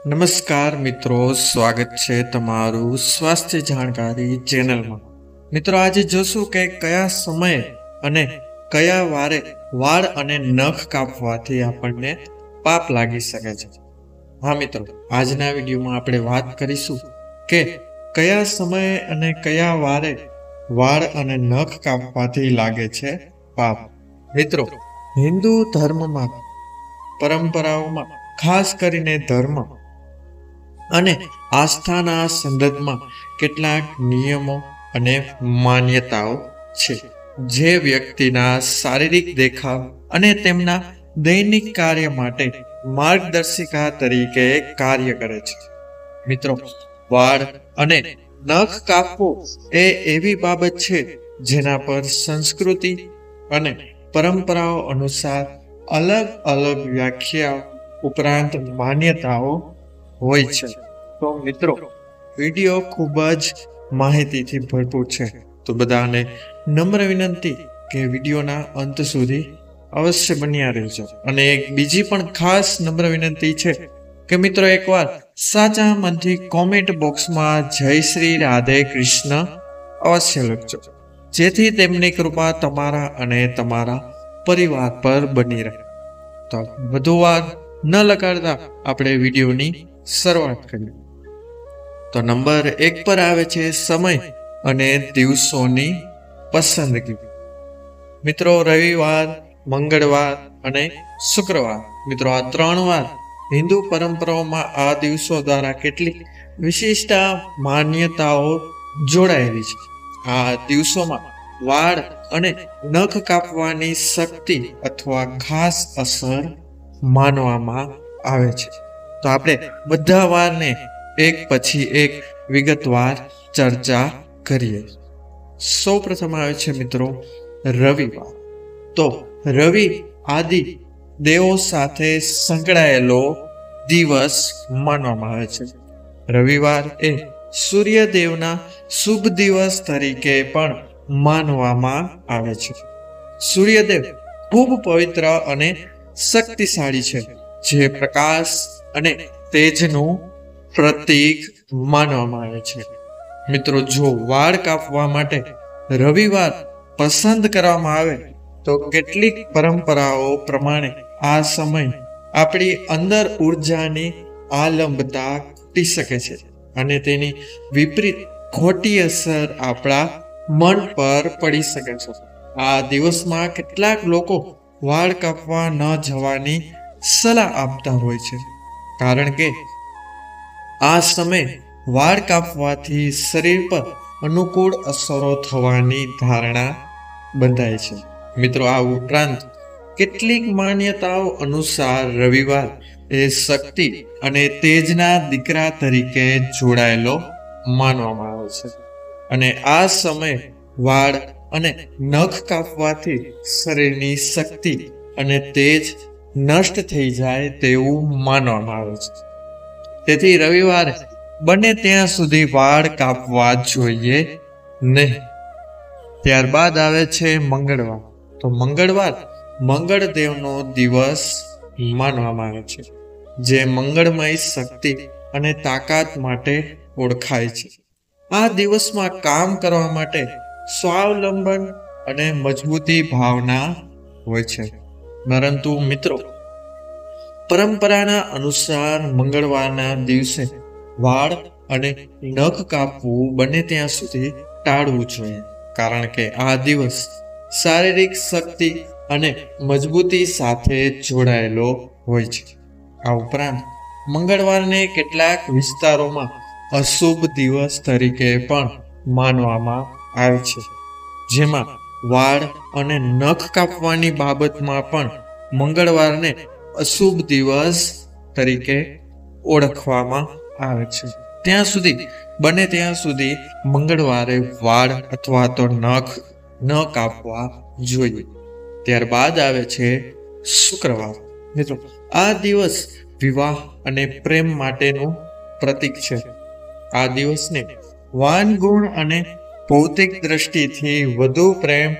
નમસ્કાર મિત્રો, સ્વાગત છે તમારું સ્વાસ્થ્ય જાણકારી ચેનલમાં। મિત્રો આજે જોશું કે કયા સમયે અને કયા વારે વાળ અને નખ કાપવાથી આપણને પાપ લાગી શકે છે। હા મિત્રો, આજના વિડીયોમાં આપણે વાત કરીશું કે કયા સમયે અને કયા વારે વાળ અને નખ કાપવાથી લાગે છે પાપ। મિત્રો, હિન્દુ ધર્મમાં પરંપરાઓમાં ખાસ કરીને ધર્મ અને આસ્થાના સંદર્ભમાં કેટલાક નિયમો અને માન્યતાઓ છે જે વ્યક્તિના શારીરિક દેખાવ અને તેમના દૈનિક કાર્ય માટે માર્ગદર્શિકા તરીકે કાર્ય કરે છે। મિત્રો, વાળ અને નખ કાપવું એ એવી બાબત છે જેના પર સંસ્કૃતિ અને પરંપરાઓ અનુસાર અલગ અલગ વ્યાખ્યાઓ ઉપરાંત માન્યતાઓ હોય છે। તો મિત્રો, વિડીયો ખૂબ જ માહિતીથી ભરપૂર છે, તો બધાને નમ્ર વિનંતી કે વિડીયોના અંત સુધી અવશ્ય બન્યા રહેજો। અને એક બીજી પણ ખાસ નમ્ર વિનંતી છે કે મિત્રો એકવાર સાચા મનથી કોમેન્ટ બોક્સમાં જય શ્રી રાધે કૃષ્ણ અવશ્ય લખજો, જેથી તેમની કૃપા તમારા અને તમારા પરિવાર પર બની રહે। તો વધુ વાર ન લગાડતા આપણે વિડીયોની શરૂઆત કરીએ। તો નંબર 1 પર આવે છે સમય અને દિવસોની પસંદગી। મિત્રો, રવિવાર, મંગળવાર અને શુક્રવાર, મિત્રો આ 3 વાર હિન્દુ પરંપરાઓમાં આ દિવસો દ્વારા કેટલીક વિશિષ્ટ માન્યતાઓ જોડાયેલી છે। આ દિવસોમાં વાળ અને નખ કાપવાની શક્તિ અથવા ખાસ અસર માનવામાં આવે છે। તો આપણે બધા વારને એક પછી એક વિગતવાર ચર્ચા કરીએ। સૌપ્રથમ આવે છે મિત્રો રવિવાર। તો રવિ આદિ દેવો સાથે સંકળાયેલો દિવસ માનવામાં આવે છે। રવિવાર એ સૂર્યદેવના શુભ દિવસ તરીકે પણ માનવામાં આવે છે। સૂર્યદેવ ખૂબ પવિત્ર અને શક્તિશાળી છે, જે પ્રકાશ અને તેજનું પ્રતીક માનવામાં આવે છે। મિત્રો, જો વાળ કાપવા માટે રવિવાર પસંદ કરવામાં આવે તો કેટલીક પરંપરાઓ પ્રમાણે આ સમય આપણી અંદર ઉર્જાની આલંબતા ઘટી શકે છે અને તેની વિપરીત ખોટી અસર આપણા મન પર પડી શકે છે। આ દિવસમાં કેટલાક લોકો વાળ કાપવા ન જવાની સલાહ આપતા હોય છે, કારણ કે આ સમય વાળ કાપવાથી શરીર પર અનુકૂળ અસરો થવાની ધારણા બંધાય છે। મિત્રો, આ ઉપરાંત કેટલીક માન્યતાઓ અનુસાર રવિવાર એ શક્તિ અને તેજના દીકરા તરીકે જોડાયેલો માનવામાં આવે છે અને આ સમય વાળ અને નખ કાપવાથી શરીરની શક્તિ અને તેજ નષ્ટ થઈ જાય તેવું માનવામાં આવે છે। તેથી રવિવારે બને ત્યાં સુધી વાળ કાપવા જોઈએ નહીં। ત્યારબાદ આવે છે મંગળવાર। તો મંગળવાર મંગળદેવનો દિવસ માનવામાં આવે છે, જે મંગળમય શક્તિ અને તાકાત માટે ઓળખાય છે। આ દિવસમાં કામ કરવા માટે સ્વાવલંબન અને મજબૂતી ભાવના હોય છે, પરંતુ મિત્રો પરંપરાના અનુસાર મંગળવારના દિવસે વાળ અને નખ કાપવું બને ત્યાં સુધી ટાળવું જોઈએ, કારણ કે આ દિવસ શારીરિક શક્તિ અને મજબૂતી સાથે જોડાયેલો હોય છે। આ ઉપરાંત મંગળવારને કેટલાક વિસ્તારોમાં અશુભ દિવસ તરીકે પણ માનવામાં આવે છે, જેમાં વાળ અને નખ કાપવાની બાબતમાં પણ મંગળવારને અશુભ દિવસ તરીકે ઓળખવામાં આવે છે। બને ત્યાં સુધી મંગળવારે વાળ અથવા તો નખ ન કાપવા જોઈએ। ત્યારબાદ આવે છે શુક્રવાર। મિત્રો, આ દિવસ વિવાહ અને પ્રેમ માટેનું પ્રતીક છે। આ દિવસને વાનગુણ અને ભૌતિક દ્રષ્ટિથી વધુ પ્રેમ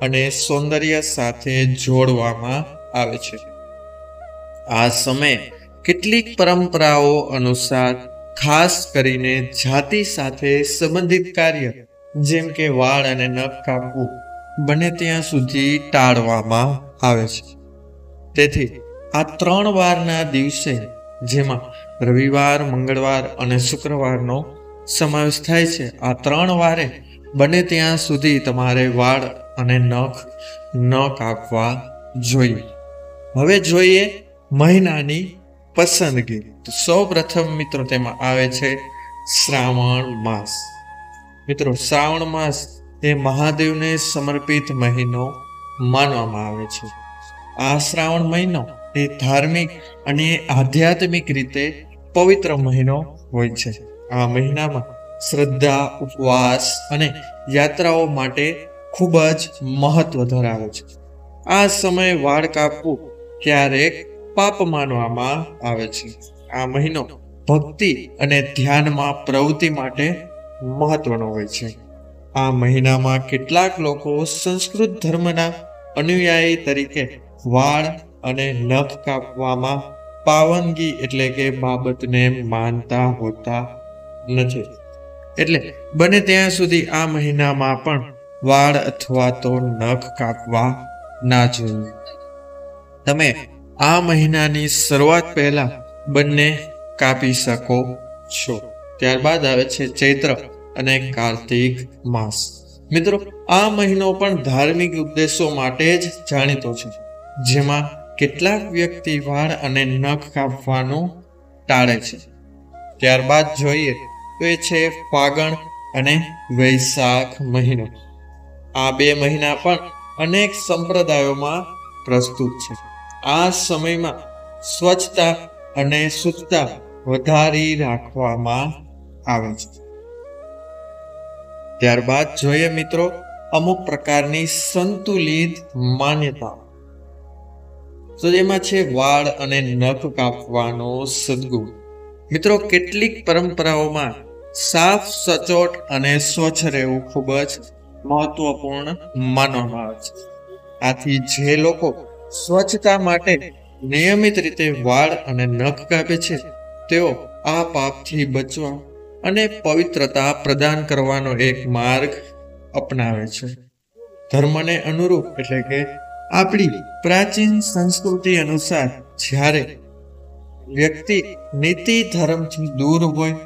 અને સૌંદર્ય સાથે જોડવામાં આવે છે। આ સમયે કેટલીક પરંપરાઓ અનુસાર ખાસ કરીને જાતિ સાથે સંબંધિત કાર્ય જેમ કે વાળ અને નખ કાપવું બને ત્યાં સુધી ટાળવામાં આવે છે. તેથી આ 3 વારના દિવસે, જેમાં રવિવાર, મંગળવાર અને શુક્રવારનો સમાવેશ થાય છે, આ 3 વારે બને ત્યાં સુધી તમારે વાળ અને નખ ન કાપવા જોઈએ. હવે જોઈએ મહિનાની પસંદગી. તો સૌ પ્રથમ મિત્રો તેમાં આવે છે શ્રાવણ માસ. મિત્રો, શ્રાવણ માસ એ મહાદેવને સમર્પિત મહિનો માનવામાં આવે છે. આ શ્રાવણ મહિનો એ ધાર્મિક અને આધ્યાત્મિક રીતે પવિત્ર મહિનો હોય છે. આ મહિનામાં શ્રદ્ધા, ઉપવાસ અને યાત્રાઓ માટે ખૂબ જ મહત્વ ધરાવે છે. આ સમયે વાળ કાપવું ક્યારેક પાપ માનવામાં આવે છે. આ મહિનો ભક્તિ અને ધ્યાનમાં પ્રવૃત્તિ માટે મહત્વનો હોય છે. આ મહિનામાં કેટલાક લોકો સંસ્કૃત ધર્મના અનુયાયી તરીકે વાળ અને નખ કાપવામાં પાવનગી એટલે કે બાબતને માનતા હોતા નથી. એટલે બને ત્યાં સુધી આ મહિનામાં પણ વાળ અથવા તો નખ કાપવા ના જોઈએ. તમે આ મહિનાની શરૂઆત પહેલા બંને કાપી શકો છો. ત્યારબાદ આવે છે ચૈત્ર અને કાર્તિક માસ. મિત્રો, આ મહિનો પણ ધાર્મિક ઉદ્દેશો માટે જ જાણીતો છે, જેમાં કેટલાક વ્યક્તિ વાળ અને નખ કાપવાનું ટાળે છે. ત્યારબાદ જોઈએ તો એ છે ફાગણ અને વૈશાખ મહિનો. આ 2 મહિના પણ અનેક સંપ્રદાયોમાં પ્રસ્તુત છે. આ સમયમાં સ્વચ્છતા અને શુદ્ધતા વધારી રાખવામાં આવે છે. ત્યારબાદ જોઈએ મિત્રો અમુક પ્રકારની સંતુલિત માન્યતા. તો એમાં છે વાળ અને નખ કાપવાનો સદગુણ. મિત્રો, કેટલીક પરંપરાઓમાં સાફ, સચોટ અને સ્વચ્છ રહેવું ખૂબ જ મહત્વપૂર્ણ માનવામાં આવે છે. આથી જે લોકો સ્વચ્છતા માટે નિયમિત રીતે વાળ અને નખ કાપે છે, તેઓ આ પાપથી બચવા અને પવિત્રતા પ્રદાન કરવાનો એક માર્ગ અપનાવે છે. ધર્મને અનુરૂપ એટલે કે આપણી પ્રાચીન સંસ્કૃતિ અનુસાર જ્યારે વ્યક્તિ નીતિ ધર્મથી દૂર હોય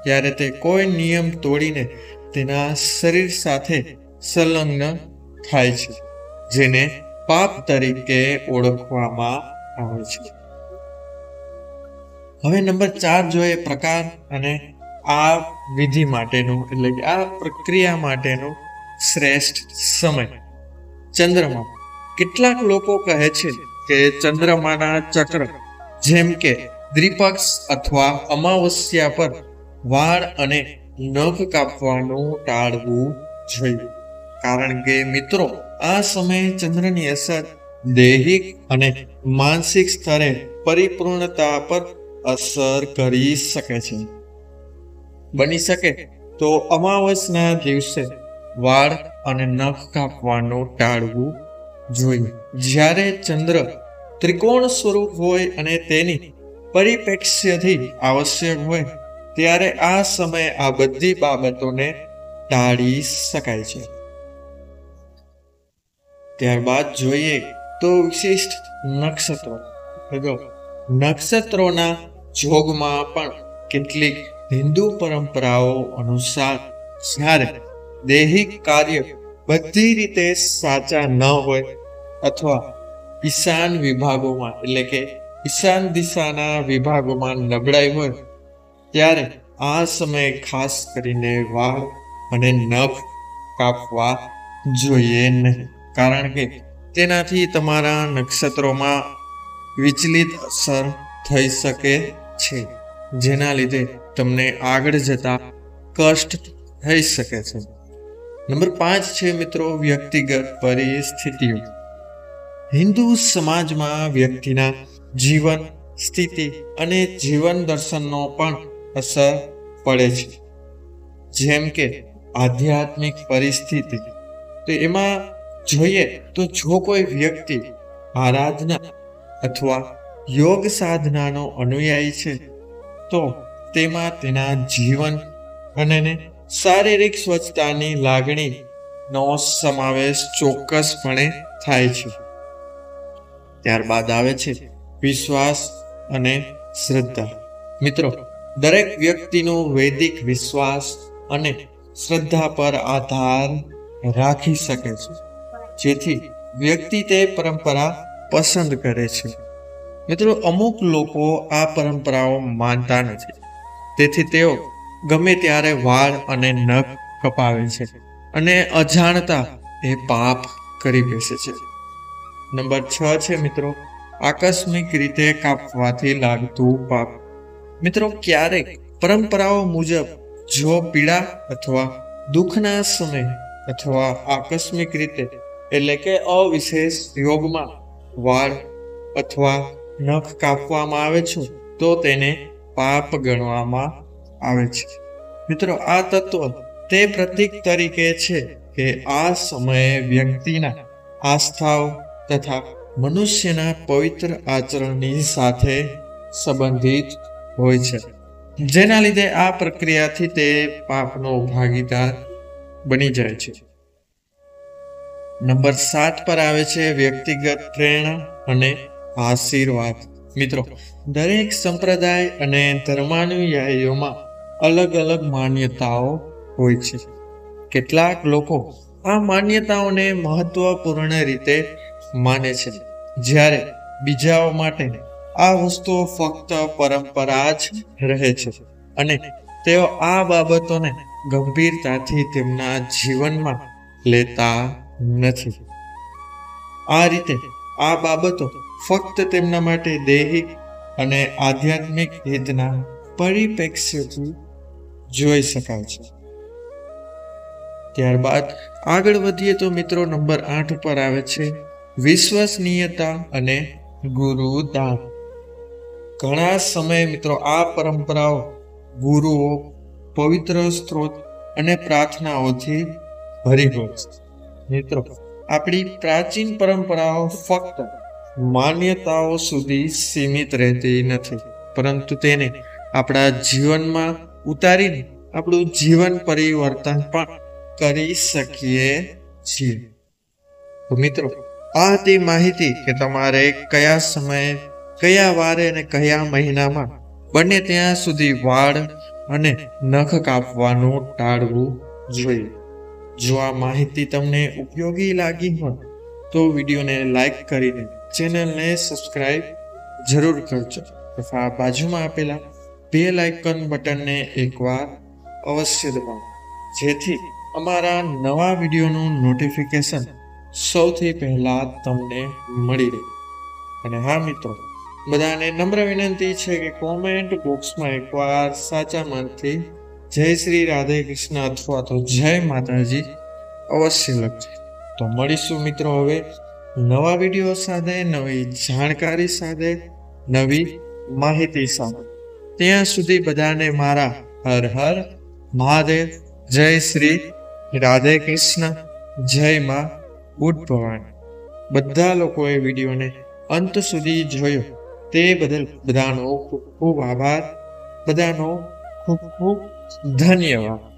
ત્યારે તે કોઈ નિયમ તોડીને તેના શરીર સાથે સંલગ્ન થાય છે, જેને પાપ તરીકે ઓળખવામાં આવે છે. હવે નંબર 4 જોઈએ પ્રકાર અને આ વિધિ માટેનું એટલે કે આ પ્રક્રિયા માટેનો શ્રેષ્ઠ સમય. ચંદ્રમા. કેટલાક લોકો કહે છે કે ચંદ્રમાના ચક્ર જેમ કે દ્વિપક્ષ અથવા અમાવસ્યા પર વાળ અને નખ કાપવાનું ટાળવું જોઈએ. કારણ કે મિત્રો, આ સમયે ચંદ્રની અસર દૈહિક અને માનસિક સ્તરે પરિપૂર્ણતા પર અસર કરી શકે છે. બની શકે તો અમાવસના દિવસે વાળ અને નખ કાપવાનું ટાળવું જોઈએ. જ્યારે ચંદ્ર ત્રિકોણ સ્વરૂપ હોય અને તેની પરિપ્રેક્ષ્યથી આવશ્યક હોય ત્યારે આ સમયે આ બધી બાબતોને ટાળી શકાય છે. ત્યારબાદ જોઈએ તો વિશિષ્ટ નક્ષત્રો. નક્ષત્રોના જોગમાં પણ કેટલીક હિન્દુ પરંપરાઓ અનુસાર જ્યારે દૈહિક કાર્ય બધી રીતે સાચા ન હોય અથવા ઈશાન વિભાગોમાં એટલે કે ઈશાન દિશાના વિભાગોમાં નબળાઈ હોય ત્યારે આ સમયે ખાસ કરીને વાળ અને નખ કાપવા જોઈએ નહીં. કારણ કે તેનાથી તમારા નક્ષત્રોમાં વિચલિત અસર થઈ શકે છે, જેના લીધે તમને આગળ જતા કષ્ટ થઈ શકે છે. નંબર 5 છે મિત્રો વ્યક્તિગત પરિસ્થિતિઓ. હિન્દુ સમાજમાં વ્યક્તિના જીવન સ્થિતિ અને જીવન દર્શનનો પણ અસર પડે છે. જેમ કે આધ્યાત્મિક પરિસ્થિતિ. તો એમાં જોઈએ તો જો કોઈ વ્યક્તિ આરાધના અથવા યોગ સાધનાનો અનુયાયી છે તો તેમાં તેના જીવન અને શારીરિક સ્વચ્છતાની લાગણીનો સમાવેશ ચોક્કસપણે થાય છે. ત્યારબાદ આવે છે વિશ્વાસ અને શ્રદ્ધા. મિત્રો, દરેક વ્યક્તિનો વૈદિક વિશ્વાસ અને શ્રદ્ધા પર આધાર રાખી શકે છે, જેથી વ્યક્તિ તે પરંપરા પસંદ કરે છે. મિત્રો, અમુક લોકો આ પરંપરાઓ માનતા નથી, તેથી તેઓ ગમે ત્યારે વાળ અને નખ કપાવે છે અને અજાણતા એ પાપ કરી બેસે છે. નંબર 6 છે મિત્રો, આકસ્મિક રીતે કાપવાથી લાગતું પાપ. મિત્રો, ક્યારેક પરંપરાઓ મુજબ જો પીડા અથવા દુઃખના સમય અથવા આકસ્મિક રીતે એટલે કે અવિશેષ યોગમાં વાળ અથવા નખ કાપવામાં આવે છે તો તેને પાપ ગણવામાં આવે છે. મિત્રો, આ તત્વ તે પ્રતીક તરીકે છે કે આ સમયે વ્યક્તિના આસ્થાઓ તથા મનુષ્યના પવિત્ર આચરણની સાથે સંબંધિત હોય છે, જેના લીધે આ પ્રક્રિયાથી તે પાપનો ભાગીદાર બની જાય છે. નંબર 7 પર આવે છે વ્યક્તિગત પ્રેરણા અને આશીર્વાદ. મિત્રો, દરેક સંપ્રદાય અને ધર્માનુયાયીઓમાં અલગ અલગ માન્યતાઓ હોય છે. કેટલાક લોકો આ માન્યતાઓને મહત્વપૂર્ણ રીતે માને છે, જ્યારે બીજાઓ માટે આ વસ્તુઓ ફક્ત પરંપરા જ રહે છે અને તેઓ આ બાબતોને ગંભીરતાથી તેમના જીવનમાં લેતા નથી. આ રીતે આ બાબતો ફક્ત તેમના માટે દૈહિક અને આધ્યાત્મિક હિતના પરિપ્રેક્ષ્યથી જોઈ શકાય છે. ત્યારબાદ આગળ વધીએ તો મિત્રો, નંબર 8 પર આવે છે વિશ્વસનીયતા અને ગુરુદાન. ઘણા સમયે મિત્રો આ પરંપરાઓ ગુરુઓ, પવિત્ર સ્ત્રોત અને પ્રાર્થનાઓથી ભરી હોય છે. મિત્રો, આપણી પ્રાચીન પરંપરાઓ ફક્ત માન્યતાઓ સુધી સીમિત રહેતી નથી, પરંતુ તેને આપણા જીવનમાં ઉતારીને આપણું જીવન પરિવર્તન પણ કરી શકીએ છીએ. તો મિત્રો, આ હતી માહિતી કે તમારે કયા સમયે, કયા વારે અને કયા મહિનામાં બને ત્યાં સુધી વાળ અને નખ કાપવાનું ટાળવું જોઈએ. જો આ માહિતી તમને ઉપયોગી લાગી હોય તો વિડીયોને લાઈક કરીને ચેનલને સબસ્ક્રાઇબ જરૂર કરજો તથા બાજુમાં આપેલા બેલ આઇકન બટનને એકવાર અવશ્ય દબાવો, જેથી અમારા નવા વિડીયોનું નોટિફિકેશન સૌથી પહેલા તમને મળી રહે. અને હા મિત્રો, બધાને નમ્ર વિનંતી છે કે કોમેન્ટ બોક્સમાં એકવાર સાચા મનથી જય શ્રી રાધે કૃષ્ણ અથવા તો જય માતાજી અવશ્ય લખજો. તો મળીશું મિત્રો હવે નવા વિડીયો સાથે, નવી જાણકારી સાથે, નવી માહિતી સાથે. ત્યાં સુધી બધાને મારા હર હર મહાદેવ, જય શ્રી રાધે કૃષ્ણ, જય માં બુદ્ધ ભવાની. બધા લોકોએ વિડીયોને અંત સુધી જોયો તે બદલ બધાનો ખૂબ ખૂબ આભાર. બધાનો ખૂબ ખૂબ ધન્યવાદ.